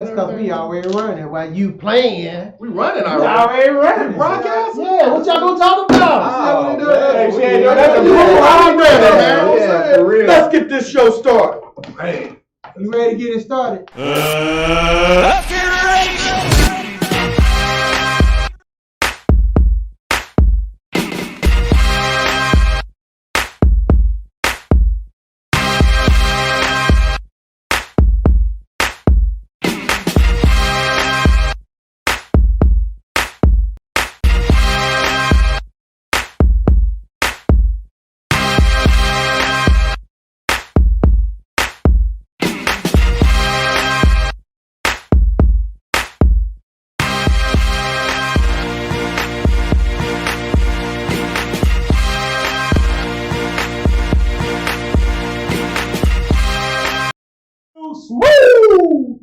That's because we already running while you playing. We running We already. already running. We broadcasting? Yeah, what y'all gonna talk about? Man, See we how ain't they do doing that? that. You already man. Yeah, for real. Let's get this show started. Man. You ready to get it started? Let's get ready. Smooth.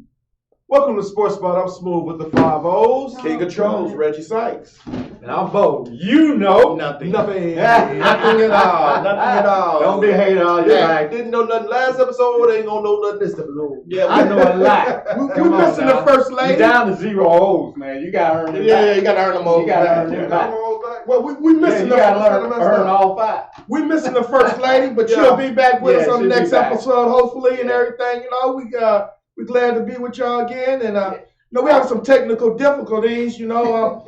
Welcome to Sports Spot. I'm Smooth with the 5 O's. King of Trolls, Reggie Sykes. And I'm bold. You know Nothing. Nothing. Nothing at all. Nothing at all. Don't be a hater all your life. Didn't know nothing last episode. Ain't gonna know nothing this episode. Yeah, I know a lot. We missing the first lady. You down to 0 O's, man. You gotta earn it. Yeah, you gotta earn them all. You gotta earn them back. Well, we missing You gotta earn all 5. We missing the first lady, but Yeah. she'll be back with us on the she'll be next back. episode, hopefully, and everything. You know, we glad to be with y'all again, and you know, we have some technical difficulties. You know,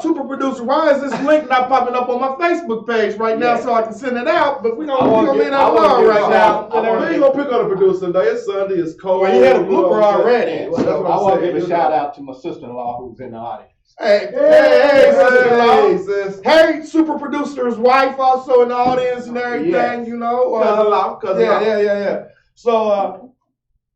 super producer, why is this link not popping up on my Facebook page right now so I can send it out? But we gonna leave that alone right now. We ain't gonna pick on the producer today. It's Sunday. It's cold. Well, you had a blooper already. Well, that's So what I I'm want to saying. give a shout out to my sister-in-law who's in the audience. Hey, Hey, sis. Hey, super producer's wife also in the audience and everything. Yes. You know, Cousin-in-law. yeah. So,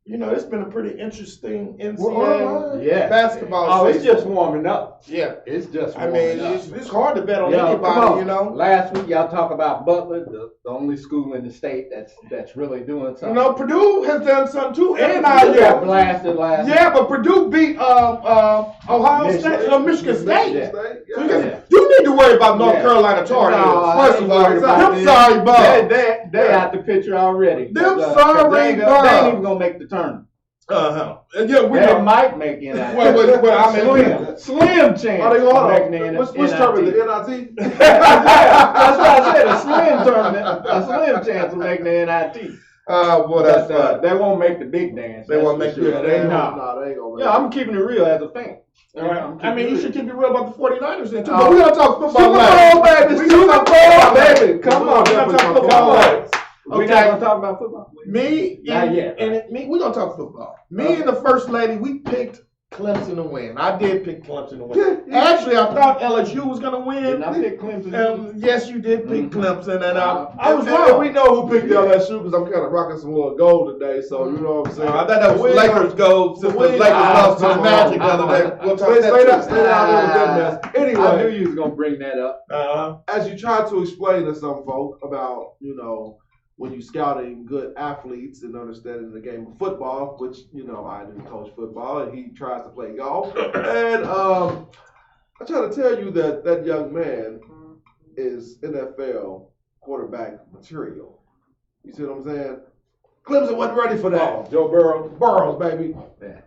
you know, it's been a pretty interesting NCAA Yeah. basketball Oh, it's season. just warming up. Yeah. It's just I warming mean, up. it's hard to bet on Yo, come anybody, on. you know. Last week y'all talk about Butler, the only school in the state that's really doing You something. know, Purdue has done something too, and Purdue got IU. blasted last Yeah, but Purdue beat Ohio State, Michigan State. Yeah. So you need to worry about North Yeah. Carolina Tar Heels. No, First I of ain't all, worried about them them. sorry bugs. They out the picture already. Them 'Cause, sorry they ain't bugs. even gonna make the tournament. Yeah, we They know. might make it. Well, I mean, slim chance. Are they going of making it in Which NIT. tournament? The NIT? That's what I said. A slim tournament. A slim chance of making the NIT. Boy, that's But they won't make the big dance. They won't make the. the- they ain't No. they ain't gonna make Yeah, I'm keeping it real as a fan. I mean, you should keep it real about the 49ers then, too. Oh. But we're going to talk football Super later. Bowl, baby. We Super gonna talk Bowl, football baby. later. Come We're on. gonna talk Come football on. later. We're Okay. not gonna talk about football. Me Not and, yet. we're going to talk football. Me and the first lady, we picked Clemson to win. I did pick Clemson to win. Actually, I thought LSU was going to win. Didn't I pick Clemson? Yes, you did pick Clemson, and I was And wrong. we know who picked LSU because I'm kind of rocking some more gold today, so you know what I'm saying. I thought that was We- Lakers gold since the we- Lakers lost to the come Magic the on. other day. We'll talk Stay that down too. there with that mess. I knew Anyway, you was gonna bring that up. as you try to explain to some folk about, you know, when you scouting good athletes and understanding the game of football, which, you know, I didn't coach football and he tries to play golf. And I try to tell you that that young man is NFL quarterback material. You see what I'm saying? Clemson wasn't ready for that. Joe Burrow. Burrows, baby. Yeah.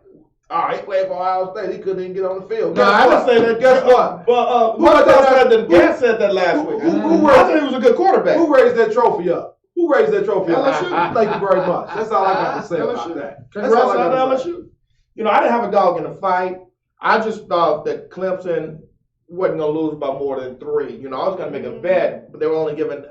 All right, he played for Ohio State. He couldn't even get on the field. No, I didn't say that. Guess what? But Who said that? Gant said that last week. Who I thought he was a good quarterback. Who raised that trophy up? Who raised that trophy up? LSU. Thank you very much. That's all I got to say about LSU. that. That's Congrats all I on gotta say. LSU. You know, I didn't have a dog in the fight. I just thought that Clemson wasn't going to lose by more than 3. You know, I was going to make a bet, but they were only given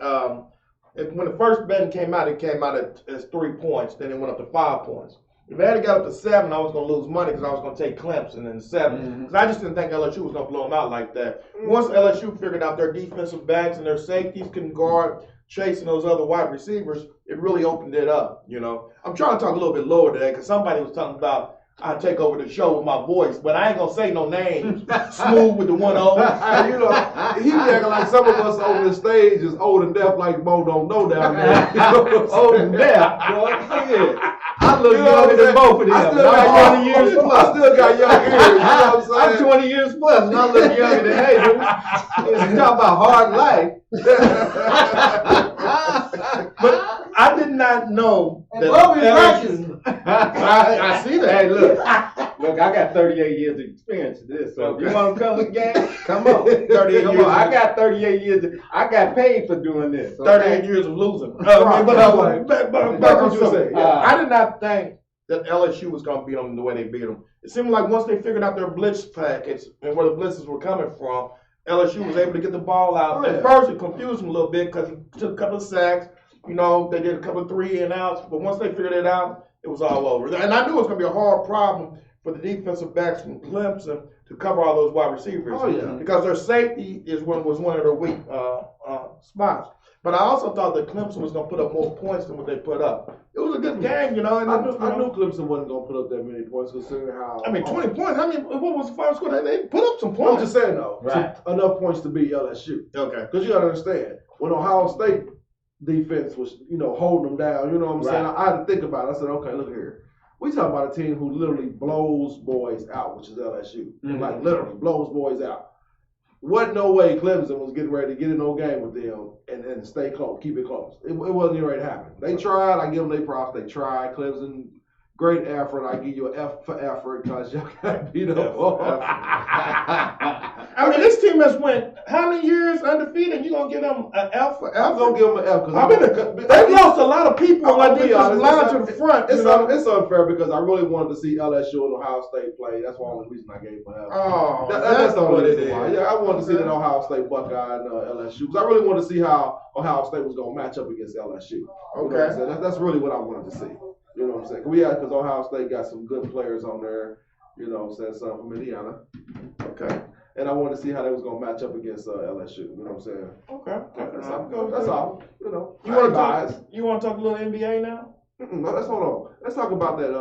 when the first betting came out, it came out as 3 points. Then it went up to 5 points. If I had got up to 7, I was going to lose money because I was going to take Clemson in 7. Because I just didn't think LSU was going to blow them out like that. Once LSU figured out their defensive backs and their safeties can guard Chase and those other wide receivers, it really opened it up, you know. I'm trying to talk a little bit lower today because somebody was talking about I take over the show with my voice, but I ain't going to say no names. Smooth with the 1 O. And, you know, he be acting like some of us on the stage is old and deaf like Mo don't know down there. You know what I'm Old saying? and deaf, boy. Yeah. I look You know what younger I'm than saying? both of them. I And still got I'm 20 years young, plus. I still got young ears. You know what I'm saying? I'm 20 years plus, and I look younger than hey, dude. Talk about hard life. But I did not know that Well, we LSU. I see that. Hey, look, I got 38 years of experience in this. So if you want to come with gang, come on. 38 Come years. on. I got 38 years. I got paid for doing this. Okay? 38 years of losing. Right, But back That's what to you something. said, yeah. I did not think that LSU was going to beat them the way they beat them. It seemed like once they figured out their blitz packets and where the blitzes were coming from, LSU was able to get the ball out. Oh, yeah. At first, it confused them a little bit because he took a couple of sacks. You know, they did a couple of 3-and-outs. But once they figured it out, it was all over. And I knew it was going to be a hard problem for the defensive backs from Clemson to cover all those wide receivers. Oh, yeah. Because their safety was one of their weak spots. But I also thought that Clemson was going to put up more points than what they put up. It was a good game, you know. And I knew Clemson wasn't going to put up that many points considering how. I mean, 20 points. I mean, what was the final score? They put up some I'm points. just saying, though. Right. Enough points to beat LSU. Okay. Because you got to understand, when Ohio State defense was, holding them down, you know what I'm saying? I had to think about it. I said, okay, look here. We talking about a team who literally blows boys out, which is LSU. Mhm. Like, literally blows boys out. Wasn't no way Clemson was getting ready to get in no game with them and stay close, keep it close. It wasn't even ready to happen. They tried. I give them their props. They tried. Clemson, great effort. I give you an F for effort because y'all got beat up. I mean, this team has went how many years undefeated? You gonna give them an F for I'm effort? gonna give them an F because I mean, they've lost a lot of people I'm like gonna they be just honest, line it's to not- the front. it's unfair because I really wanted to see LSU and Ohio State play. That's the only reason I gave them an F. Oh, That's the what only it reason why. is. Yeah, I wanted to see that Ohio State Buckeye and LSU because I really wanted to see how Ohio State was gonna match up against LSU. You know what I'm Okay. saying? That's really what I wanted to see. You know what I'm saying? Because Ohio State got some good players on there. You know what I'm saying? Some from Indiana. Okay. And I wanted to see how they was gonna match up against LSU. You know what I'm saying? Okay. That's all. You know. You want to guys? talk? You want to talk a little NBA now? No, let's hold on. Let's talk about that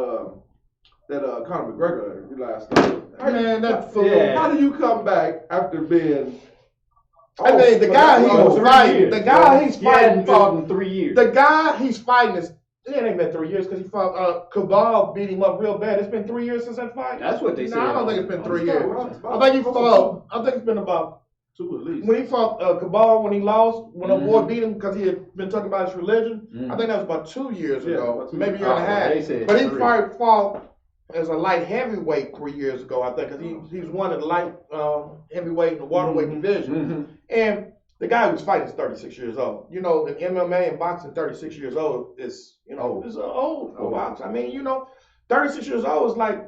Conor McGregor last night. Man, that fool. Yeah. How do you come back after being? I mean, the guy he was 3 fighting, years. the guy he's He hadn't fighting, fought in 3 years. the guy he's fighting is. It ain't been 3 years because he fought Cabal beat him up real bad. It's been 3 years since that fight. That's what they said. No, I don't think it's been 3 It's years. about- I think he fought. I think it's been about two at least. when he fought Cabal when he lost when a boy Mhm. beat him because he had been talking about his religion. Mhm. I think that was about 2 years Yeah, ago, about 2 maybe a years. year and a half. They said But he 3. fought as a light heavyweight 3 years ago, I think, because he's won at the light heavyweight and the waterweight division. Mhm. And the guy who's fighting is 36 years old. You know, in MMA and boxing, 36 years old is, is old for boxing. I mean, 36 years old is like,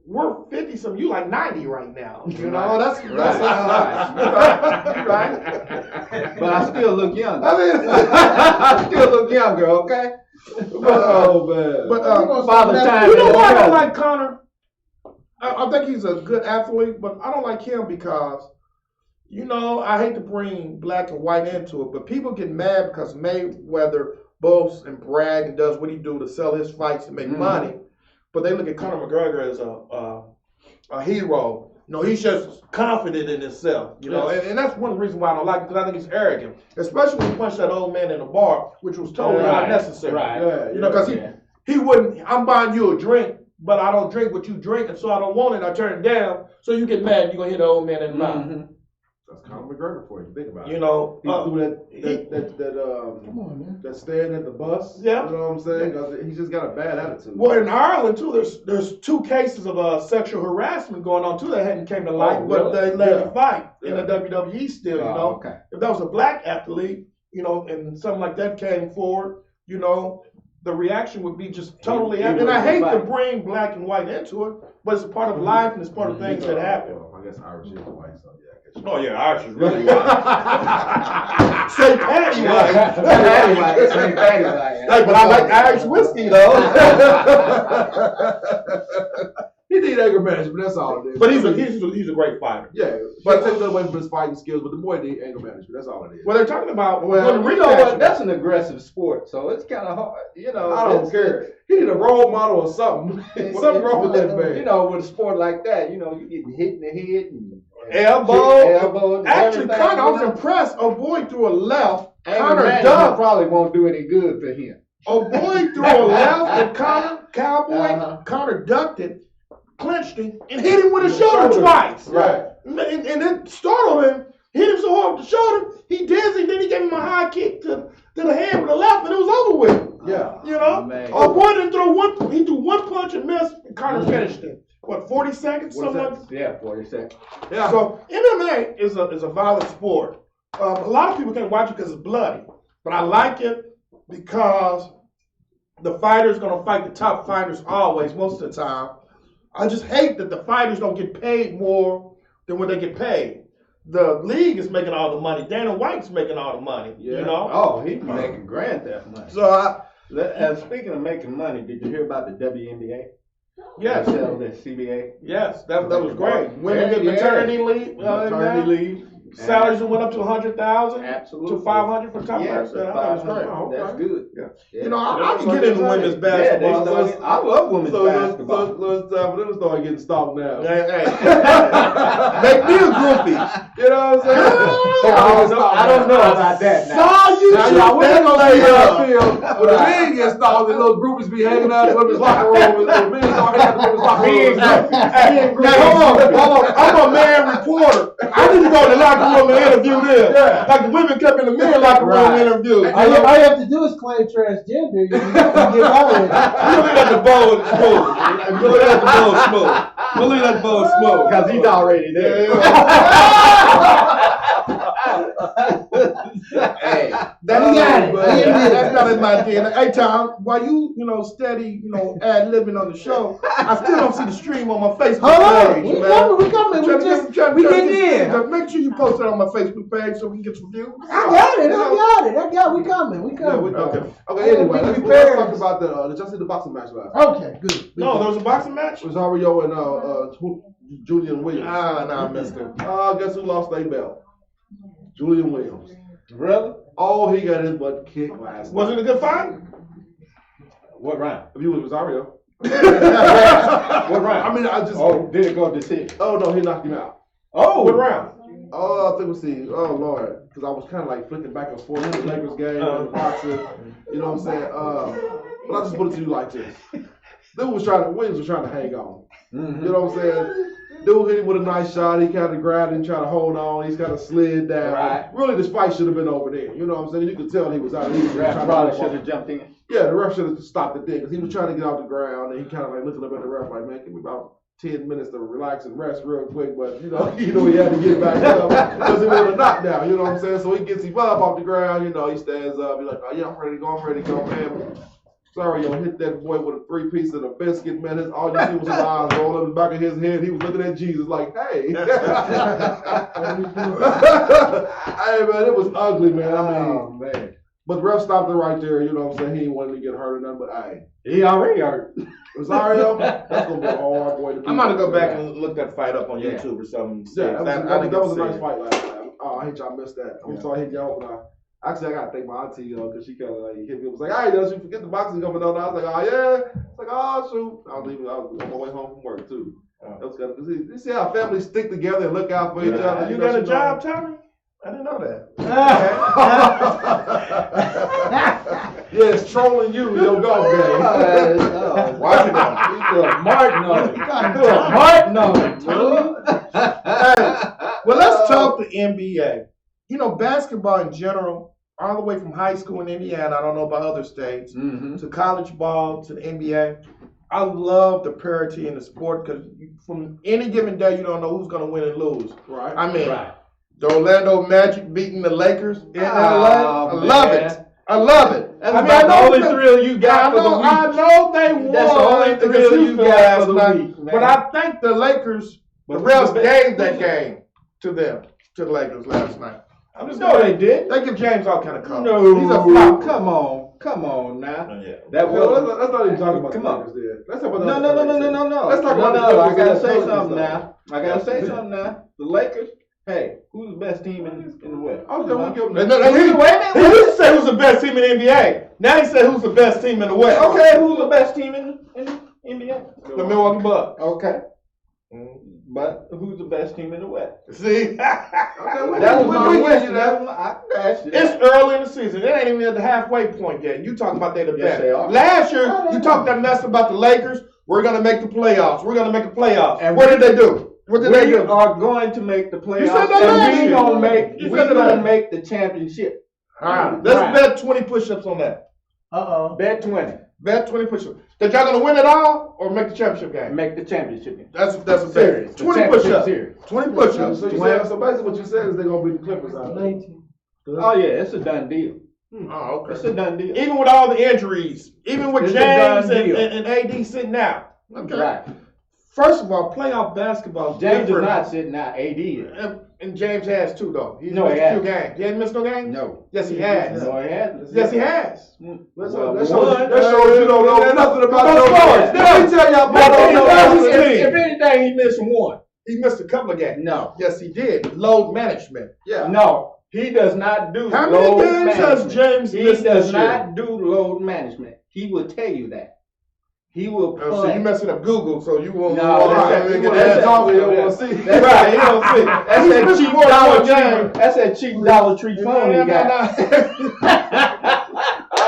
we're 50 something. You like 90 right now. That's right. But I still look young. I mean, I still look younger, okay? Oh man. but Father Time. you know why I is don't like Conor? I think he's a good athlete, but I don't like him because, I hate to bring black and white into it, but people get mad because Mayweather boasts and brag and does what he do to sell his fights to make money, but they look at Conor McGregor as a hero. He's just confident in himself, and that's one reason why I don't like him, because I think he's arrogant, especially when he punched that old man in the bar, which was totally unnecessary. Right. Yeah, Because he wouldn't, I'm buying you a drink, but I don't drink what you drink, and so I don't want it, I turn it down, so you get mad and you're going to hit the old man in the mouth. Mhm. That's Conor McGregor for you. Think about it. You know, He threw Come on, man. that stand at the bus. Yeah. You know what I'm saying? 'Cause he's just got a bad attitude. well, in Ireland too, there's 2 cases of sexual harassment going on too that hadn't came to light, Oh, but really? they let him fight in Yeah. the WWE still. Oh, okay. If that was a black athlete, and something like that came forward, the reaction would be just totally. He And I hate to wouldn't bring black and white into it, but it's a part of life and it's part of things that happen. Well, I guess Irish is white, so yeah. I guess. Oh yeah, Irish is really white. Say Patty white. Hey, but I like Irish whiskey though. He need anger management. That's all it is. But he's a great fighter. Yeah, but take that away from his fighting skills. But the boy need anger management. That's all it is. Well, they're talking about Well, the you know rematch. what? That's an aggressive sport, so it's kind of hard. I don't care. He need a role model or something. Something wrong with that man. With a sport like that, you getting hit in the head and Elbow. and Actually, everything, Conor, I was impressed. A boy threw a left. Anger Conor management ducked. probably won't do any good for him. Oh boy threw a left and Cowboy Connor ducked it, clinched him, and hit him with his shoulder twice. Right. And it startled him. Hit him so hard with the shoulder, he dizzy. Then he gave him a high kick to the hand with the left, and it was over with. Yeah. You know? Man. Oh boy didn't throw one. He threw one punch and missed. And Connor finished it. What, 40 seconds? Something like that? Yeah, 40 seconds. Yeah. So MMA is a violent sport. A lot of people can't watch it because it's bloody, but I like it because the fighter's gonna fight the top fighters always, most of the time. I just hate that the fighters don't get paid more than what they get paid. The league is making all the money. Dana White's making all the money. Yeah. You know. Oh, he's making grand theft money. So And speaking of making money, did you hear about the WNBA? yes, They sell the CBA. yes, that was great. Women get Yeah. maternity leave. Maternity leave. Salaries that went up to 100,000 Absolutely. to 500 for top Yes, fighters. Yeah, I thought it was great. Oh, okay. That's good. Yeah. You know, I can get into women's Yeah, basketball. I love women's basketball. It's time for them to start getting stopped now. Hey, make me a groupie. You know what I'm saying? I don't know about that now. Saw you Now, shoot y'all, we're that gonna see layup. field when the league gets started, and those groupies be hanging out in the women's locker room, and the men start hanging out in the women's locker room. Hey, hold on. I'm a man reporter. I need to go to the locker room and interview them. Yeah. Like the women come in the men locker room Right. and interview. All you have to do is claim transgender. You can get out of it. We'll leave that the bowl smooth. We'll leave that the bowl smooth. We'll leave that the bowl smooth. Because he's already there. Hey, Then he got it. man. He admitted it. That's not in my DNA. Hey, Tom, while you steady, ad-libbing on the show, I still don't see the stream on my Facebook Hold on. page, We man. coming. We coming. We getting in. Just make sure you post it on my Facebook page so we can get some views. I got it. We coming. We Yeah, coming. okay, anyway, let's talk about did y'all see the boxing match last night? Okay, good. No, there was a boxing match? Rosario and Julian Williams. I missed it. Guess who lost their belt? Julian Williams. really? Oh, he got his butt kicked last Was night. it a good fight? What round? If you was Rosario. What round? I mean, I just. Oh, did it go decision? Oh no, he knocked him out. Oh, What round? Oh, I think we'll see. Oh Lord, because I was kind of like flicking back and forth in the Lakers game and the boxing. You know what I'm saying? But I just put it to you like this: Williams was trying to hang on. Mm-hmm. You know what I'm saying? Dude hit him with a nice shot. He kind of grabbed him, tried to hold on. He's kind of slid down. Right. Really, this fight should have been over there. You know what I'm saying? You could tell he was out. He was Ref trying probably to should have jumped in. Yeah, the ref should have stopped the thing because he was trying to get off the ground and he kind of like looking up at the ref like, man, give me about 10 minutes to relax and rest real quick. But he had to get back up because it was a knockdown. You know what I'm saying? So he gets him up off the ground. He stands up. He's like, oh yeah, I'm ready to go, man. Sorry, yo, hit that boy with a 3-piece of a biscuit, man. All you see was his eyes roll up in the back of his head. He was looking at Jesus like, hey. Hey, man, it was ugly, man. Oh, man. But the ref stopped it right there. You know what I'm saying? He didn't want him to get hurt or nothing, but hey. He already hurt. Rosario, that's going to be a hard boy to beat. I'm going to go back and look that fight up on YouTube or something. Yeah, that was a nice fight last time. Oh, I hate y'all missed that. I'm sorry I hit y'all when actually, I got to thank my auntie, because she kind of like hit me. It was like, hey, don't you forget the boxing coming on. I was like, oh, yeah. It's like, oh, shoot. I was on my way home from work, too. That was kind of, you see how families stick together and look out for each other. You got a job, Tommy? I didn't know that. Yeah, it's trolling you in your golf game. Watch it now. You a Martin on it. You a Martin on it. Well, let's talk the NBA. Basketball in general, all the way from high school in Indiana, I don't know about other states, to college ball, to the NBA. I love the parity in the sport because from any given day, you don't know who's going to win and lose. Right. I mean, Right. the Orlando Magic beating the Lakers in LA. I man. love it. I love it. That's I mean, about I the know only that- thrill you got for the week. I know they won. That's the only against thrill you Houston got last for the night. week, man. But I think the Lakers, the But refs who's the gave best- that game to them, to the Lakers last night. I'm just No, they did. They give James all kind of color. No, He's a flop. come on now. Yeah. That Well, was let's not even talk about Come the on. Lakers there. Let's talk about no. Let's talk about the I Lakers gotta and the say Pelicans, something though. now. I gotta say something now. The Lakers. Hey, who's the best team in the West? Okay, we'll give them And that. he used to say who's the best team in the NBA. Now he said who's the best team in the West. Okay, who's the best team in the NBA? The Milwaukee Bucks. Okay. But who's the best team in the West? See, That was my question. I asked you it's that. early in the season. It ain't even at the halfway point yet. You talking about they the Yes, best. they are. Last year, you talked that mess about the Lakers. We're gonna make the playoffs. We're gonna make the playoffs. And what did they do? What did they We do? are going to make the playoffs. You said that last and year. You we said that gonna last- make the championship. All right, let's Right. bet 20 push-ups on that. Bet 20. Bet 20 push-ups. That y'all gonna win it all or make the championship game? Make the championship game. That's a Series. bet. The 20 championship push-ups. series. 20 push-ups. So basically what you said is they're gonna beat the Clippers out. 19. Oh yeah, it's a done deal. Oh, okay. It's a done deal. Even with all the injuries, even with It's a James done deal. and AD sitting out. Okay. Right. First of all, playoff basketball is James is different. not sitting out. AD is. And James has too, though. He's No, missed he a few hasn't. games. He hasn't missed no games? No. Yes, he has. No, he hasn't. Yes, he has. That Well, shows one- you don't know nothing about Go those sports. guys. Let me tell y'all about Let me those tell guys. you- If anything, he missed one. He missed a couple of games. No. Yes, he did. Load management. Yeah. No. He does not do How many load games has management. James He missed does this year? not do load management. He will tell you that. He will Oh, so you play. messing up Google, so you won't. No, all that's right, that- nigga, that's that's that- all we that's don't want that- to see. That's right. You don't see. That's He's that missing cheap more than Dollar one game. Tree. That's that cheap Dollar Tree phone he got.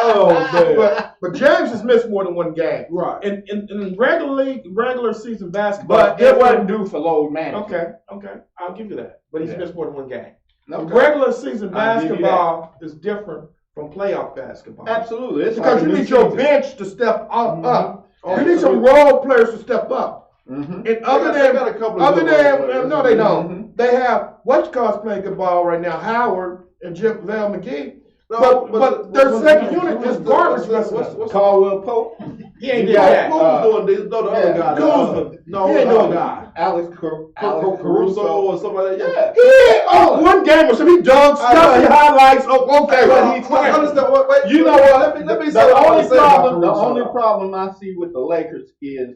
Oh man. But James has missed more than one game. Right. In regular season basketball. But it wasn't due for load management. Okay, I'll give you that. But he's Yeah. missed more than one game. Okay. Regular season I'll give you basketball is different from playoff basketball. Absolutely. It's Because like you a new need your season. bench to step up. Oh, You need some role players to step up. Mhm. And other They got a than couple of other good role than players. no, they don't. Mhm. They have what's playing good ball right now, Howard and Jim Val McGee. No, But their second unit is garbage. What's Caldwell Pope. He ain't You doing got- that. Who's doing this? No, the other yeah, guy. Kuzma. No, He the ain't other doing guy. Alex Caruso or something like that. Yeah. He ain't one game or something. He dunks, stuff, he highlights. Oh, okay. Well, He's I understand. Wait, You know what? Let me say The what I only want to say about problem, the Caruso. only problem I see with the Lakers is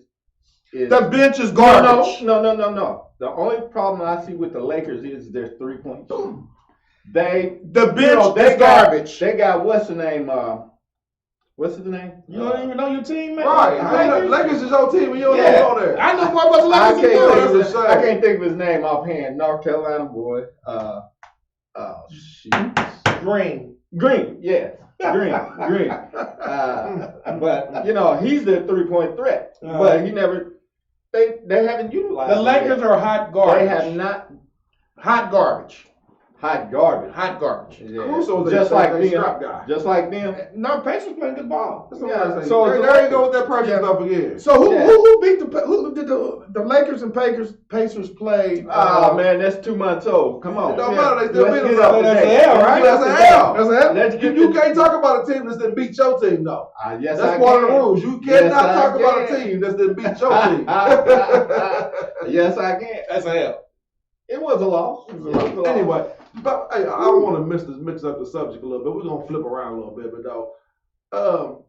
The bench is garbage. No. The only problem I see with the Lakers is their 3-point shooting. The bench they is garbage. They got what's the name? What's his name? You don't even know your team, man. Right. Lakers is your team and you don't Yeah. even know that. I know more about the I Lakers can't, than think you. of his, I can't think of his name offhand. North Carolina boy. Green. Green, yeah. Green. But you know, he's the 3-point threat. But he never they haven't utilized The him Lakers yet. are hot garbage. They have not Hot garbage. hot garbage. Hot garbage. Yeah. Caruso is Just a like strap them. guy. Just like them. No, Pacers playing good ball. That's what Yeah, I'm saying. so there, the there you go with Lakers- that pressure Yeah. stuff again. So who Yeah. who beat who did the Lakers and Pacers play? Oh man, that's 2 months old. Come on. It don't yeah. matter. They still Let's beat get us up out to there. date. L, right? That's an L. That's an L. Let's get You to- can't talk about a team that's didn't beat your team, though. Yes, That's I part of can. the rules. You Yes, cannot I talk about a can. team that's didn't beat your team. Yes, I can. That's an L. It was a loss. Anyway, but hey, I don't want to mix up the subject a little bit. We're gonna flip around a little bit, but though,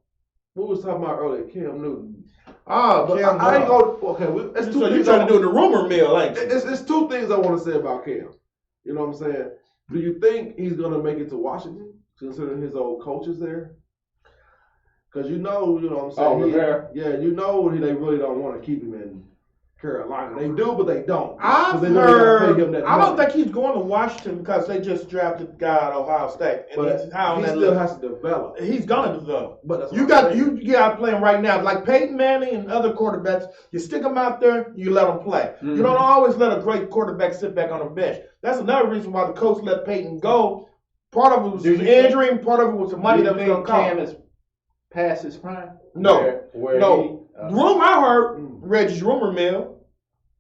what was talking about earlier, Cam Newton. Oh, But Cam. I ain't gonna. Okay, it's two So you things. trying to do the rumor mill, ain't you? It's two things I want to say about Cam. You know what I'm saying? Do you think he's gonna make it to Washington, considering his old coaches there? Because you know what I'm saying. Oh, Rivera? Yeah, you know they really don't want to keep him in Carolina. They do, but they don't. I've 'Cause they know they gotta heard. pay him that I don't money. think he's going to Washington because they just drafted the guy at Ohio State, and But he's high on he that still list. has to develop. He's gonna develop. But that's what You I'm got saying. you got playing right now, like Peyton Manning and other quarterbacks. You stick them out there, you let them play. Mhm. You don't always let a great quarterback sit back on the bench. That's another reason why the coach let Peyton go. Part of it was Do his you think- injury, and part of it was the money Do that you was going think to come. Cam is past his prime? No. Where No. he, Rumor I heard, Reggie's rumor mill.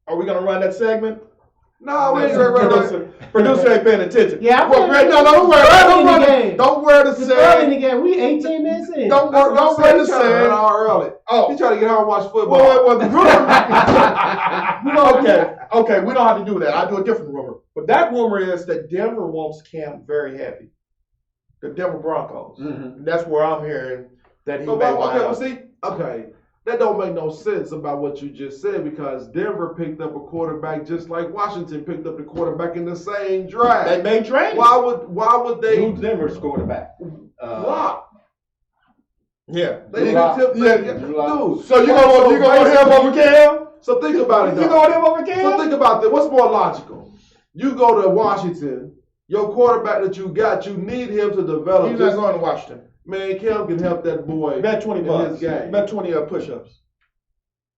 Are we gonna run that segment? No, we ain't right. Producer ain't paying attention. Yeah, I'm Well, paying no, don't worry. attention. Don't Early in the worry. game. Don't worry to It's early in the say. game. We 18 minutes in. Don't worry to He's trying to say. run out early. Oh, He's trying to get home and watch football. well, the rumor. Okay. We don't have to do that. I do a different rumor. But that rumor is that Denver wants Cam very heavy. The Denver Broncos. Mhm. That's where I'm hearing that he But, may okay, wind well, up. see, okay, that don't make no sense about what you just said because Denver picked up a quarterback just like Washington picked up the quarterback in the same draft. They may trade. Why would they Who's Denver's quarterback? block? Yeah. They Drew Lock. tip Yeah. dude. So you gonna want him over Cam? So think about it. You go with them over So Cam? think about this. What's more logical? You go to Washington. Your quarterback that you got, you need him to develop. He's not going to Washington. Man, Cam can help that boy. Bet 20 in bucks. his game. Bet 20 push-ups.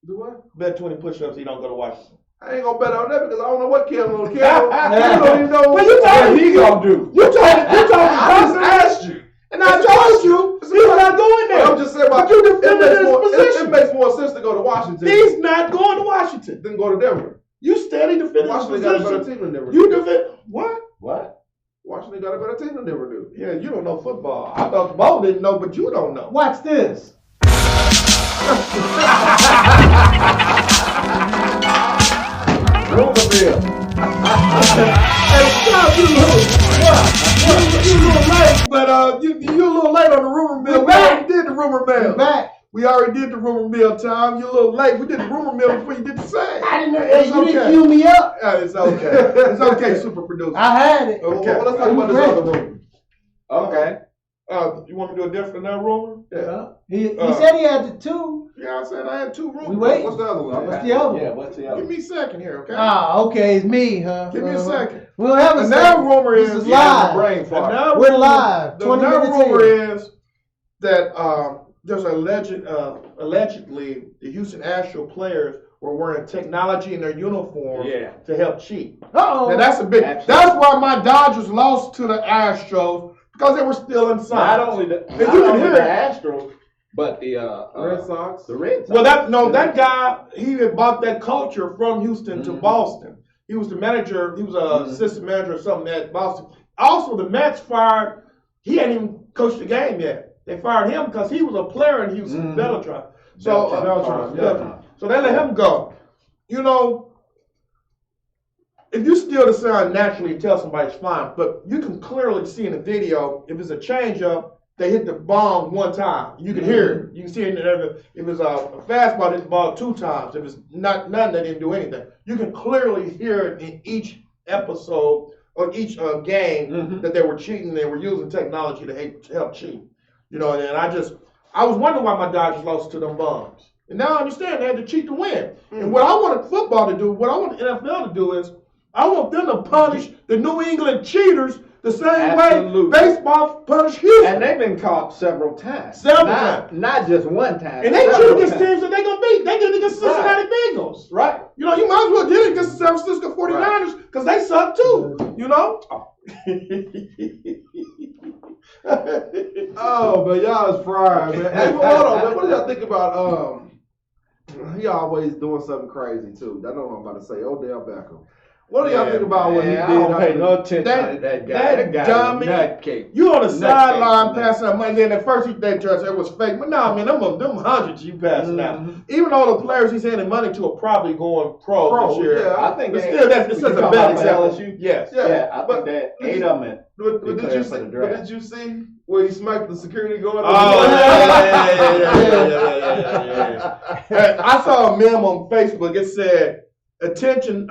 Do what? Bet 20 push-ups. He don't go to Washington. I ain't gonna bet on that because I don't know what Cam gonna Cam. You don't even know Well, you told What me he gonna do? You told I just asked you. and I told you he's not going there. I'm just saying about But you defended his it position. makes more sense to go to Washington He's not going to Washington. than go to Denver. You steady defending his Washington got a better position. team than Denver. You defend what? What? Washington got a better team than Denver do. Yeah, you don't know football. I thought Bo didn't know, but you don't know. Watch this. Rumor mill. Hey, stop, you a little late, but you a little late on the rumor mill. We already did the rumor mill. Back. We already did the rumor mill, Tom. You're a little late. We did the rumor mill before you did the same. I didn't know. It's You didn't okay. cue me up. It's okay. It's okay, super producer. I had it. Okay. Well, let's talk about this other room. Okay. You want me to do a different than that rumor? Yeah. He said he had the two. Yeah, I said I had two rumors. We wait. What's the other one? What's the other one? Yeah, what's the Give other? me a second here, okay? Ah, okay, it's me, huh? Give me a second. We'll have a And that second. rumor This is is live. Brain And fart. that We're rumor- live. 20 that minutes rumor in. is that there's allegedly the Houston Astros players were wearing technology in their uniforms to help cheat. Uh-oh. Now that's a big. Absolutely. That's why my Dodgers lost to the Astros because they were still inside. Not only the you can hear the it. Astros, but the Red Sox. The Red Sox. Well, that guy, he had bought that culture from Houston to Boston. He was the manager. He was a assistant manager or something at Boston. Also, the Mets fired. He hadn't even coached the game yet. They fired him because he was a player in Houston, Beltran. So, Beltran. so they let him go. You know, if you steal the sign naturally, you tell somebody it's fine. But you can clearly see in the video if it's a changeup. They hit the bomb one time. You can hear it. You can see it. If it's a fastball, they hit the ball 2 times. If it's not nothing, they didn't do anything. You can clearly hear it in each episode or each game that they were cheating. They were using technology to help cheat. You know, and I was wondering why my Dodgers lost to them bums. And now I understand they had to cheat to win. And what I wanted football to do, what I want the NFL to do is, I want them to punish the New England cheaters the same Absolutely. way baseball punished Houston. And they've been caught several times. Several times. Not just one time. And they cheat several against times. teams that they gonna beat. They did it against Cincinnati Bengals. Right. You know, you might as well did it against the San Francisco 49ers because they suck too. You know? Oh, but y'all is fried, man. Hey, but hold on, man. What do y'all think about he always doing something crazy too. I know what I'm about to say. Odell Beckham. What do y'all think about what he did? I don't pay no attention That- to that guy. that That guy dummy- is nutcake. You on the Nutcase, sideline man. passing out money, then at first they tried to say it was fake. But no, man, them hundreds you passing out. Even though the players he's handing money to are probably going pro this year. yeah. I think But they- still, it's you such a talking bad about example. LSU? Yes. Yeah, I but- think that 8 of them. But did declared you for see? the But draft. did you see where he smacked the security guard? Oh, yeah. I saw a meme on Facebook. It said, "Attention,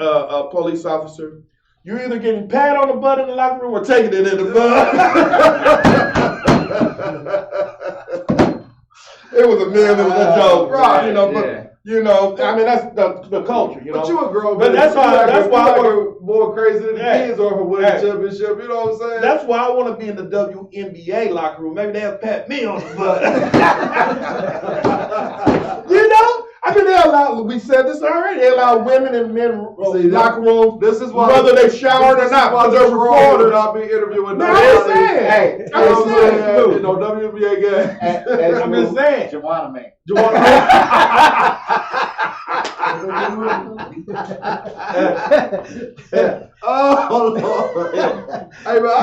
police officer, you're either getting pat on the butt in the locker room or taking it in the butt." It was a meme. It was a joke, right, You know, but yeah. you know, I mean, that's the culture. You know, But you a grown But man. that's why- that's why I you're more crazy than the Hey, kids are for winning hey. the championship. You know what I'm saying? That's why I want to be in the WNBA locker room. Maybe they'll pat me on the butt. You know? I mean, they allow, we said this already, they allow women and men See, locker rooms, This is why whether they showered or this is not, why because they're this role will reporters. not be interviewing No, nobody. I'm just saying. Hey, You know what I'm saying? Absolutely. You know, WNBA game. I'm just saying. Jawana man. Oh, Lord. Hey, man,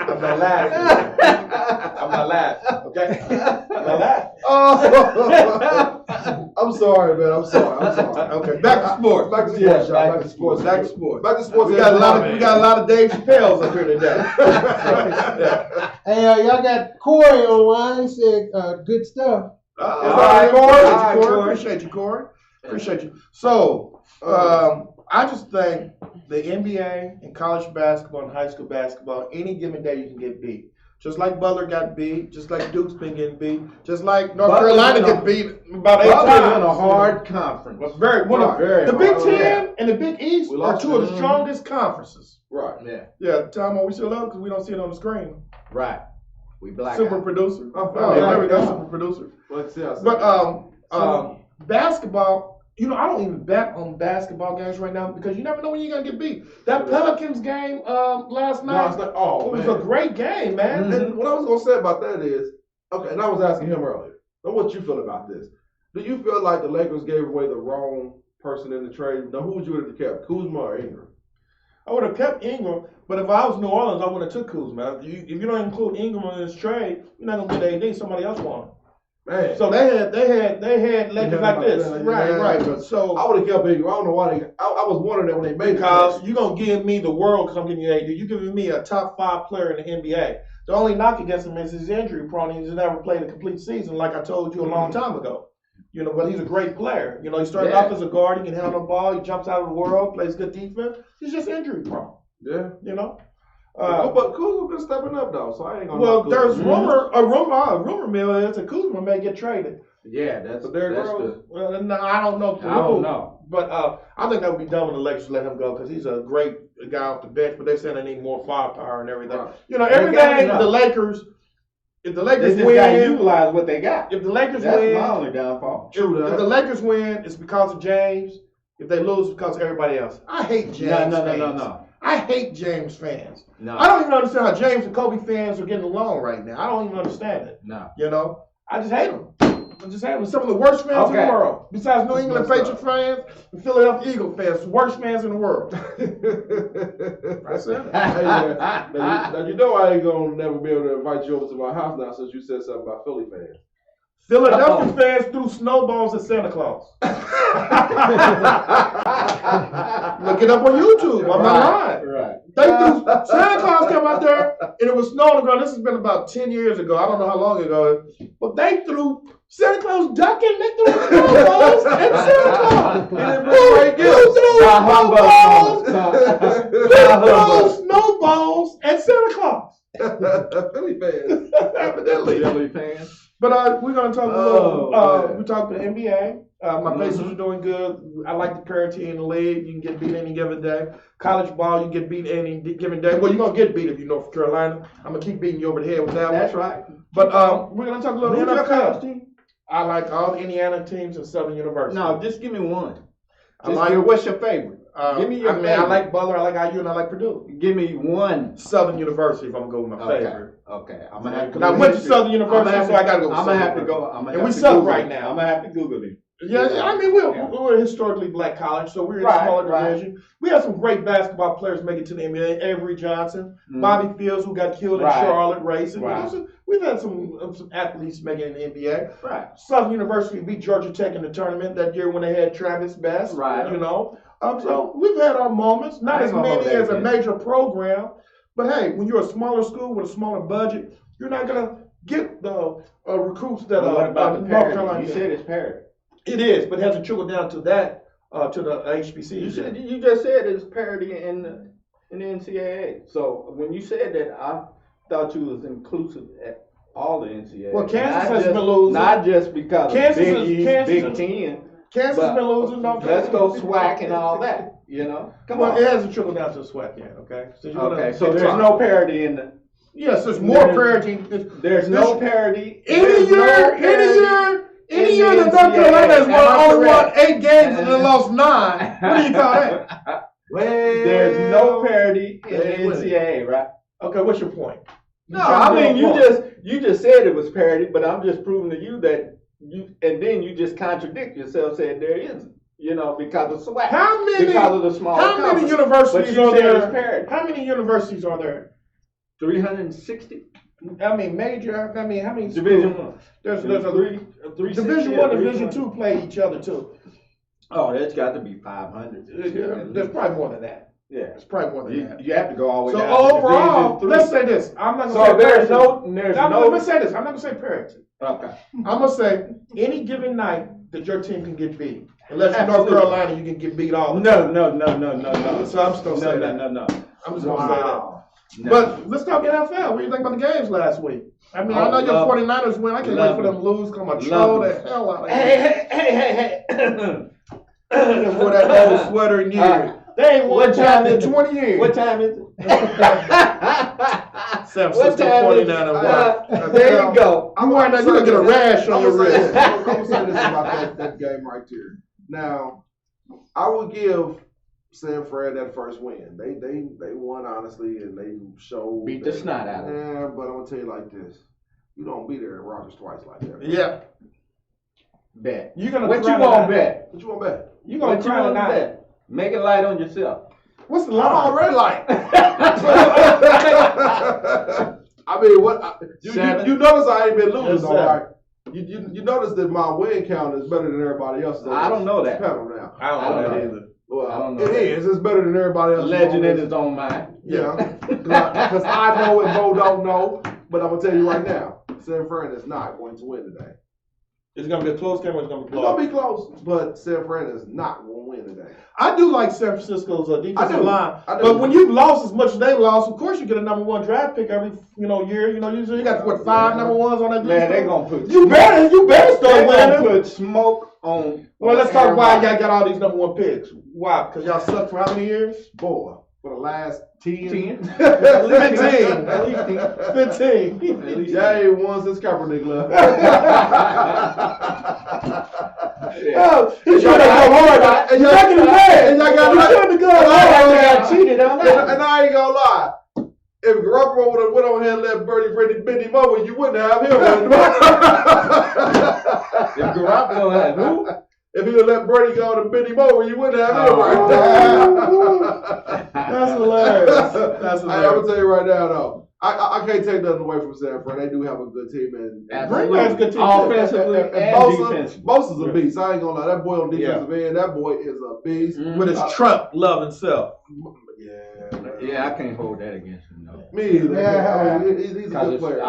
I'm not laughing. I'm not laughing, okay? I'm not laughing. Oh, I'm sorry, man. I'm sorry. Okay, back to sports. Back to sports, Yeah, y'all. back to sports. Back to sports. Back to sports. We got a lot of Dave Chappelle's up here today. Yeah. Hey, y'all got Corey online. He said good stuff. All right, right, Corey. All right, Corey. Appreciate you, Corey. Appreciate you. So, I just think the NBA and college basketball and high school basketball, any given day you can get beat. Just like Butler got beat, just like Duke's been getting beat, just like North Butler's Carolina in get beat about 8 Butler's times. in a hard conference. But the Big hard. Ten and the Big East We are lost two of it. the strongest conferences. Right. Yeah, Yeah, Tom, we still up because we don't see it on the screen. right. We black Super out. producer. Oh, Oh, there we go, yeah. super producer. Let's see. But basketball, I don't even bet on basketball games right now because you never know when you're gonna get beat. That Pelicans game last night, it was a great game, man. And what I was gonna say about that is, okay, and I was asking him earlier, now what you feel about this? Do you feel like the Lakers gave away the wrong person in the trade? Now, who would you have kept, Kuzma or Ingram? I would have kept Ingram, but if I was New Orleans, I would have took Kuzma. If you don't include Ingram in this trade, you're not gonna get AD. Somebody else want him. Man, So they had Lakers like this, right. But So I would have kept Ingram. I don't know why I was wondering that when they made because it. you're gonna give me the world because I'm giving you AD. You're giving me a top 5 player in the NBA. The only knock against him is his injury prone. He's never played a complete season, like I told you a long time ago. But he's a great player. He started off as a guard. He can handle the ball. He jumps out of the world, plays good defense. He's just injury prone. Yeah. But But Kuzma been stepping up though, so I ain't gonna. well, knock there's Kuzma. a rumor mill is that Kuzma may get traded. Yeah, that's But Derrick that's Rose? Well, no, I don't know. I don't know. But I think that would be dumb when the Lakers let him go because he's a great guy off the bench. But they saying they need more firepower and everything. Right. Everything enough. the Lakers. If the They Lakers just gotta win, utilize what they got. if the Lakers That's win, my only downfall. True if that. the Lakers win, it's because of James. If they lose, it's because of everybody else. I hate James fans. No. I hate James fans. No. I don't even understand how James and Kobe fans are getting along right now. I don't even understand it. No. I just hate them. I just hate them. Some of the worst fans in the world. Besides New England Patriots fans and Philadelphia Eagle fans, the worst fans in the world. I said it. Hey, man. Now you know I ain't gonna never be able to invite you over to my house now since you said something about Philly fans. Philadelphia fans threw snowballs at Santa Claus. Look it up on YouTube. I'm not lying. Right. Santa Claus came out there and it was snow on the ground. This has been about 10 years ago. I don't know how long ago. But they threw Santa Claus ducking. They threw snowballs at Santa Claus. Who threw snowballs at Santa Claus? Philly fans. Evidently. Philly fans. But we're going to talk a little. man. We talked to NBA. My Pacers are doing good. I like the parity in the league. You can get beat any given day. College ball, you can get beat any given day. Well, you're going to get beat if you're North Carolina. I'm going to keep beating you over the head with that That's one. right. But we're going to talk a little Who's your college NFL. team? I like all the Indiana teams and Southern University. No, just give me one. I like. What's your favorite? Give me your I favorite. like Butler. I like IU, and I like Purdue. Give me one. Southern University, if I'm going to go with my favorite. Okay. I'm gonna have to. Because I went to Southern University, so I got to go with I'm gonna Southern have to go. University. I'm gonna And have we to suck Google right it. now. I'm gonna have to Google it. Yeah, I mean, we're a historically black college, so we're in a smaller division. We have some great basketball players make it to the NBA. Avery Johnson, Bobby Fields, who got killed in Charlotte racing. Right. We've had some athletes make it in the NBA. Right. Southern University beat Georgia Tech in the tournament that year when they had Travis Best. Right. So we've had our moments, not I as ain't gonna many hold that as a against major program. But hey, when you're a smaller school with a smaller budget, you're not going to get the recruits that What about the North parity? Carolina. You said it's parity. It is, but it hasn't trickled down to that, to the HBCUs. You just said it's parity in the NCAA. So when you said that, I thought you was inclusive at all the NCAA. Well, Kansas Not has just- been losing. Not just because Kansas of Big is- East, Kansas Big is- Ten. Kansas has but been losing. No, Let's go SWAC and all that. Come Well, on. it hasn't trickled down to the SWAC yet. Okay. So you're Okay, gonna so get there's dropped. no parity in the. Yes, there's more parity. There's no parity. Any There's no year parity that in North the Carolina has NCAA. Am I only won correct? 8 games and then lost 9. What do you call that? There's no parity in the they ain't winning. NCAA, right? Okay, what's your point? No, I mean you just said it was parity, but I'm just proving to you that and then you just contradict yourself, saying there isn't, because of SWAC. How many? Because of the small. How many But universities you are said it's there? parity. How many universities are there? 360 I mean, major. I mean, how many? Division schools? One. There's three Division One, Division Two play each other too. Oh, that's got to be 500. There's probably more than that. Yeah, It's probably more than that. you have to go all the way So down. to overall, Division let's Three. say this. I'm not So gonna say there's parity. no. Let's say this. I'm not gonna say parity. Okay. I'm gonna say any given night that your team can get beat. Unless you're North Absolutely. Carolina, you can get beat all the time. No. So I'm just gonna say that. No. I'm just gonna say that. No. But let's talk NFL. What do you think about the games last week? I mean, I know your 49ers win. I can't wait for them to lose. Come on, troll the hell out of Hey. For that old sweater in years. They ain't won time in 20 years. What time is it? San What Francisco time is 49ers. there you go. I'm wearing that. You gonna get a rash on your wrist. I'm gonna say this about that game right there. Now, I would give San Fran that first win. They won honestly, and they showed Beat the snot out of them. Yeah, but I'm gonna tell you like this: you don't beat Aaron Rodgers twice like that. Yeah. Bet. You gonna What cry you want tonight? bet? What you want to bet? You gonna What you cry want tonight? bet? Make it light on yourself. What's the I'm line? already like. I mean, what? You notice I ain't been losing, Yes, all right? You notice that my win count is better than everybody else's. I don't know that. Panel now. I don't know that either. Well, I don't know it that. is. It's better than everybody else's. Legend in his own mind. Yeah, because I know and Bo don't know. But I'm gonna tell you right now, San Fran is not going to win today. It's gonna be a close game or it's gonna be It's close? gonna be close, but San Fran is not going to win today. I do like San Francisco's defensive line, I do. but when you've lost as much as they lost, of course you get a number one draft pick every year. Usually you got what 5 number ones on that. Man, they gonna put You better start they gonna winning. put smoke on. Well, let's talk why y'all got all these number one picks. Why? Because y'all sucked for how many years? Boy, for the last 10. 10. 15. At least 10. 15. Y'all ain't won since Kaepernick left. Oh, he's trying to go hard. And y'all get mad. And y'all got to go hard. got cheated on that. And I ain't gonna lie. If Garoppolo would have went on here and let Bernie bend him over, you wouldn't have him. If Garoppolo had who? If he would let Bernie go and bend him over, you wouldn't have him right That's hilarious. That's I'm hilarious. gonna tell you right now, though. I can't take nothing away from San Fran. They do have a good team, and Green Bay's a good team. Offensively and defensively. Bosa's a beast. I ain't gonna lie. That boy on defensive end, that boy is a beast. With his Trump loving self. Yeah, man. Yeah, I can't hold that against him, no. Me either. Yeah. I mean, he's a good player.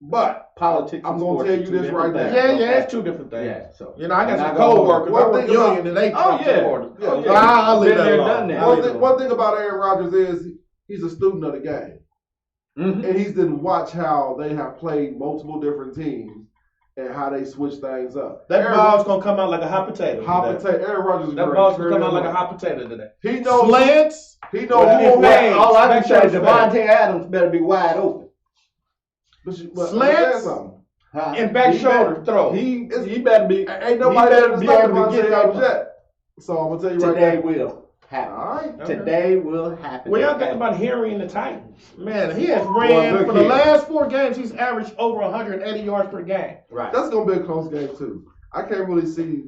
But Politics. I'm gonna tell you this right now. Yeah, it's two different things. Yeah, so. I got And some I go co-workers. One I work thing about- union and they Oh, Trump yeah. supporters. Yeah. So I'll leave Been that there, alone. done that. One thing about Aaron Rodgers is he's a student of the game. Mm-hmm. And he's didn't watch how they have played multiple different teams and how they switch things up. That ball's gonna come out like a hot potato. today. Aaron Rodgers is That great. ball's gonna come out like a hot potato today. He knows. Slants. He knows who Well, on fades. All I can say is Back Devontae Adams better be wide open. Slants. Huh? And back He shoulder better- throw. He better be. Ain't nobody better ever be stopped able to Devontae get Adams that. yet. So I'm gonna tell you right Today now. will happen. All right. Okay. Today will happen. What y'all think about Henry and the Titans? Man, he has Boy, ran look for the here. last 4 games. He's averaged over 180 yards per game. Right. That's gonna be a close game too. I can't really see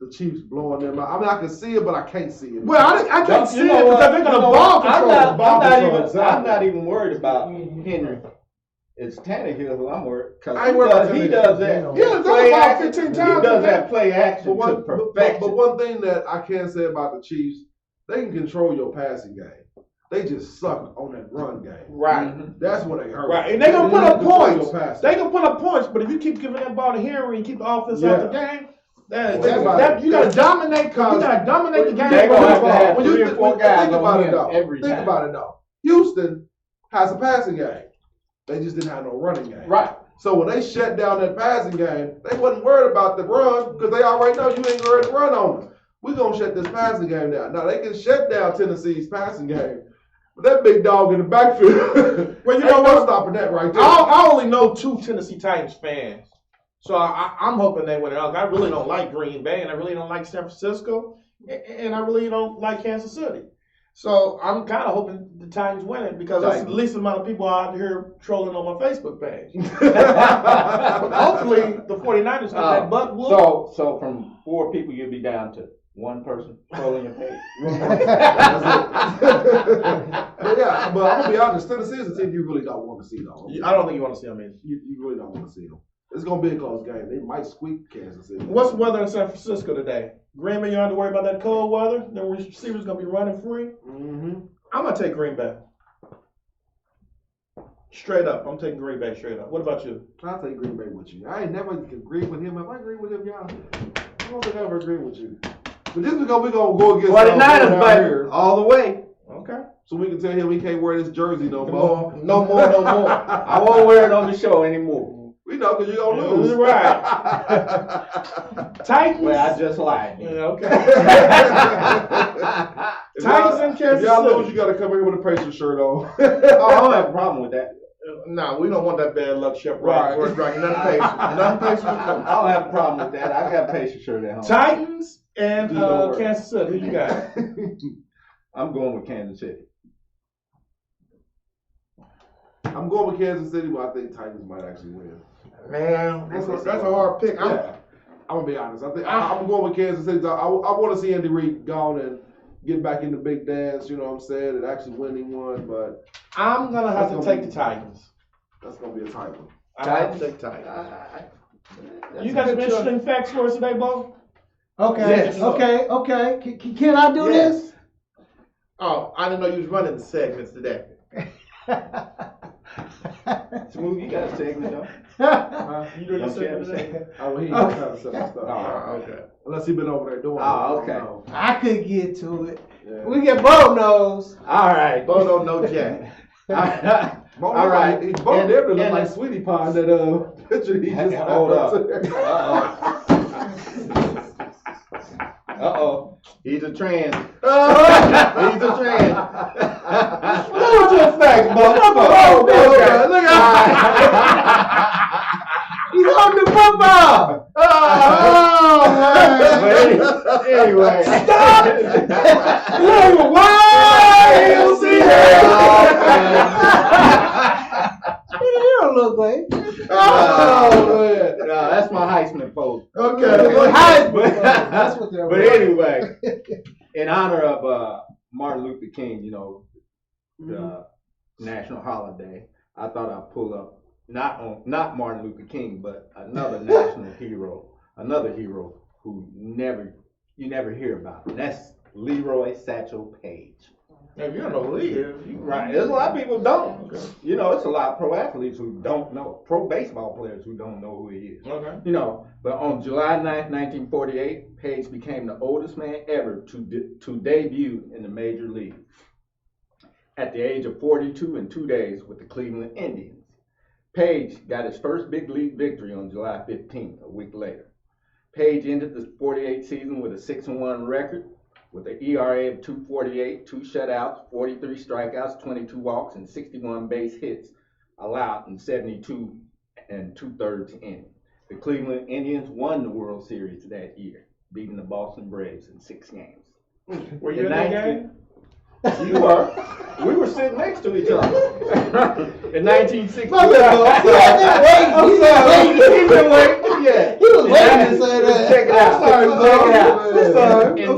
the Chiefs blowing them out. I mean, I can see it, but I can't see it. Well, I can't see it know because what? they're gonna You know ball what? control. I'm not even worried about Henry. It's Tannehill who I'm worried because I ain't worried about he Tannehill. does that. Yeah, they're play ball action. 15 He times does a that play action to But perfection. one thing that I can say about the Chiefs, they can control your passing game. They just suck on that run game. Right. Mhm. That's what they hurt. Right. And they're gonna put can up control points. your passing. They can put up points, but if you keep giving that ball to Henry and keep the offense out the game, Think about it. you gotta dominate. You gotta dominate the game. They're gonna have to have When you 3 or think 4 guys think about on it him though. every Think time. about it though. Houston has a passing game. They just didn't have no running game. Right. So when they shut down that passing game, they wasn't worried about the run because they already know you ain't going to run on them. We're going to shut this passing game down. Now, they can shut down Tennessee's passing game. But that big dog in the backfield, Well, you ain't know no what? stopping that right there. I only know 2 Tennessee Titans fans, so I'm hoping they win it out. I really don't like Green Bay, and I really don't like San Francisco, and I really don't like Kansas City. So I'm kind of hoping the Titans win it because that's the least amount of people out here trolling on my Facebook page. But hopefully the 49ers get that butt whoop. So from 4 people, you'll be down to 1 person trolling your page. But yeah, but I'm gonna be honest. Tennessee is a team you really don't want to see though. I don't think you want to see them in. You really don't want to see them. It's gonna be a close game. They might squeak Kansas City. What's the weather in San Francisco today? Green Bay, you don't have to worry about that cold weather. The receivers gonna be running free. Mm-hmm. I'm gonna take Green Bay. Straight up, I'm taking Green Bay straight up. What about you? I'll take Green Bay with you. I ain't never agreed with him. If I agree with him, y'all, I don't think I ever agree with you. But this is because we're gonna go against 49ers, down baby, here. all the way. Okay. so we can tell him he can't wear this jersey no more. No more. I won't wear it on the show anymore. We know because you're going to lose. Right. Titans. Well, I just lied. Yeah, okay. Titans in Kansas If y'all City. lose, you got to come here with a Pacers shirt on. Oh, I don't have a problem with that. Nah, we don't want that bad luck, Shep. Right. Right. Nothing Pacers. Nothing Pacers. I don't have a problem with that. I got a Pacer shirt at home. Titans and Just don't worry. Kansas City. Who you got? I'm going with Kansas City. I'm going with Kansas City, but I think Titans might actually win. Man, that's a hard pick. I'm gonna be honest. I think I'm going with Kansas City. I want to see Andy Reid gone and get back in the big dance. You know what I'm saying? And actually winning one, but I'm gonna have to take the Titans. that's gonna be a tight one. I have to take Titans. You got some good interesting facts for us today, Bo? Okay, Yes. okay. Can I do this? Oh, I didn't know you was running the segments today. Smooth, you got a segment though. You doing the Don't you have a segment today? segment? I will hear you kind of stuff. Okay. Unless he been over there doing it. Oh, okay. I could get to it. Yeah. We get Bo knows. All right. Bo don't know Jack. All right. He both there look and- like Sweetie Pie that picture he just Hold up. Uh-oh. He's a trans. He's a trans. What's your facts, Bo? Look at He's on the football. Anyway. Stop! You don't look like. Oh, man. No, that's my Heisman pose. Okay. That's what they're. But anyway, in honor of Martin Luther King, the national holiday, I thought I'd pull up not Martin Luther King, but another national hero, another hero who you never hear about, and that's Leroy Satchel Paige. If you don't know who he is, Right, there's a lot of people who don't. It's a lot of pro athletes who don't know, pro baseball players who don't know who he is. Okay. But on July 9th, 1948, Paige became the oldest man ever to debut in the major league at the age of 42 and 2 days with the Cleveland Indians. Paige got his first big league victory on July 15th, a week later. Paige ended the 48 season with a 6-1 record with an ERA of 2.48, 2 shutouts, 43 strikeouts, 22 walks, and 61 base hits allowed in 72 and 2/3 innings. The Cleveland Indians won the World Series that year, beating the Boston Braves in 6 games. Were you in that game? You were. We were sitting next to each other. In 1960. He was waiting. Yeah. He was waiting to say that. Check it out. Sorry. In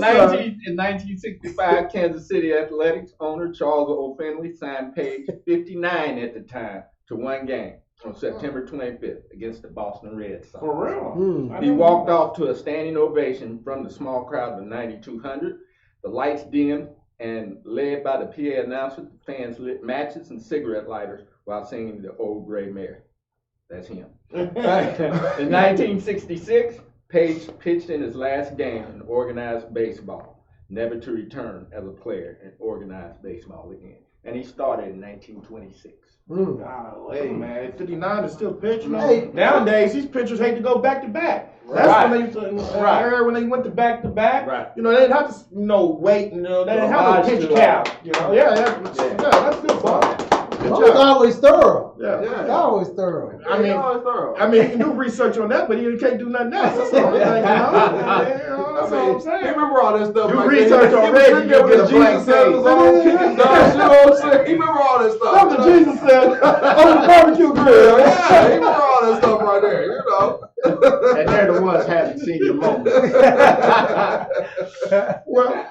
1965, Kansas City Athletics owner Charles O. Finley signed Paige, 59 at the time, to 1 game on September 25th against the Boston Red Sox. For real? He walked off to a standing ovation from the small crowd of 9,200. The lights dimmed, and led by the PA announcer, the fans lit matches and cigarette lighters while singing the Old Gray Mare. That's him. In 1966, Paige pitched in his last game in organized baseball, never to return as a player in organized baseball again. And he started in 1926. Hey man, 59 is still pitching. Hey. Nowadays, these pitchers hate to go back to back. That's Right. when they used to, when they went to back to back. Right. They didn't have to, wait. They didn't have no pitch count. That's good, Bob. Good Bo's job. always thorough. Yeah. He's always thorough. I mean, you can do research on that, but you can't do nothing else. That's the only thing, That's all I'm He saying. remember all that stuff. Do back research then. on He Reggie, was you'll get a blank Jesus sandals page. on, kicking down, you know what I'm saying? He remember all that stuff. That's what Jesus said on the barbecue grill. Yeah, he remember all that stuff right there, And they're the ones having senior moments. Well,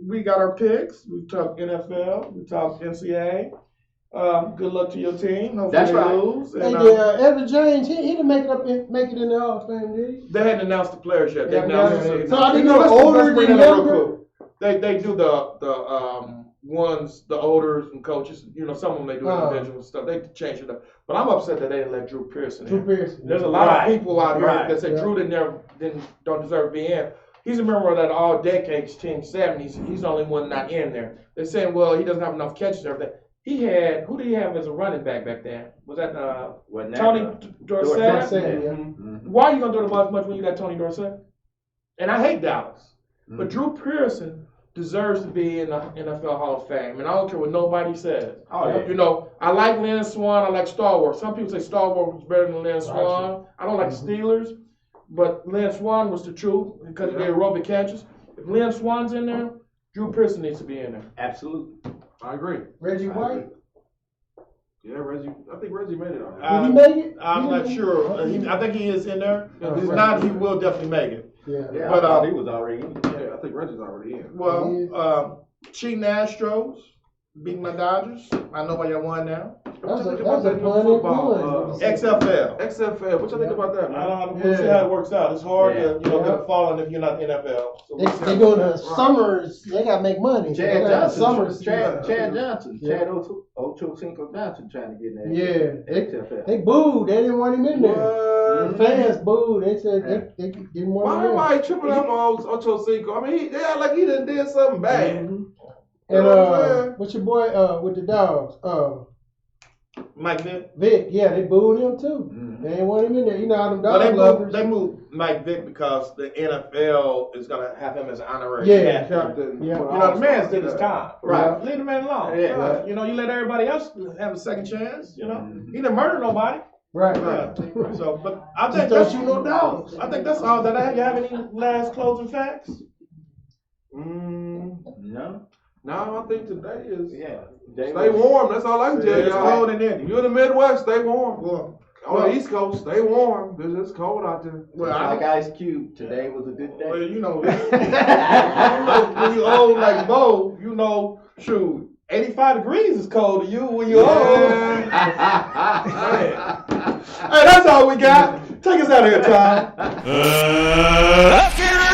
we got our picks. We talked NFL. We talked NCAA. Good luck to your team. Hopefully That's they right. lose. Hey, And, Evan James, he didn't make it in the Hall of Fame, did he? they hadn't announced the players yet. They Yeah, announced yeah. it. So are they Let's- doing older let's bring than that up real younger? quick. They do the ones, the olders and coaches. Some of them they do individual stuff. They change it up. But I'm upset that they didn't let Drew Pearson in. Drew Pearson. There's a lot of people out here Right. that say Drew don't deserve to be in. He's a member of that all decades team 70s. He's the only one not in there. They're saying, well, he doesn't have enough catches and everything. Who did he have as a running back then? Was that Tony Dorsett? Dorsett, yeah. Why are you gonna throw the ball as much when you got Tony Dorsett? And I hate Dallas, but Drew Pearson deserves to be in the NFL Hall of Fame, and I don't care what nobody says. Oh, yeah. You know, I like Lynn Swann. I like Star Wars. Some people say Star Wars was better than Lynn Swann. I don't like the Steelers, but Lynn Swann was the truth because he did aerobic catches. If Lynn Swann's in there, Drew Pearson needs to be in there. Absolutely. I agree. Reggie White. Yeah, Reggie. I think Reggie made it. Did he make it? I'm not sure. I think he is in there. If he's not, he will definitely make it. Yeah. Yeah, But, I thought he was already in. Yeah, I think Reggie's already in. Well, cheating Astros, beating my Dodgers. I know why y'all won now. That's a What you think about fun. that XFL. XFL. What you think about that, man? We'll see how it works out. It's hard to get Yeah. a following if you're not the NFL. So we'll see They how go it to works out. summers. They gotta make money. Chad They gotta have Johnson, summers. Chad Yeah. Ochocinco Johnson trying to get in Yeah. that XFL. They booed. They didn't want him in there. What? The fans booed. They said they didn't want Why him in. everybody tripping up on Ocho Cinco? I mean, they act like he done did something bad. And You know what I'm saying? what's your boy with the dogs? Mike Vick. Vic. Yeah, they booed him too. Mhm. They didn't want him in there. You know how them Well, dog lovers. they moved Mike Vick because the NFL is going to have him as an honorary Yeah. captain. Captain. Yeah. You know, the man's did his time. Right. Leave the man alone. Yeah. Right. You know, you let everybody else have a second chance, you know. Mhm. He didn't murder nobody. Right. Yeah. So, but I think Just don't shoot no dogs. I think that's all that I have. You have any last closing facts? No? No, I think today is Yeah. stay warm. That's all I can tell It's y'all. cold in Indy. You're in the Midwest, stay warm. Well, On the East Coast, stay warm. It's cold out there. well, Like Ice Cube, today was a good well, day. you know, when you old like Bo, you know, shoot, 85 degrees is cold to you when you're old. Hey, that's all we got. Take us out of here, Tom. Let's get ready.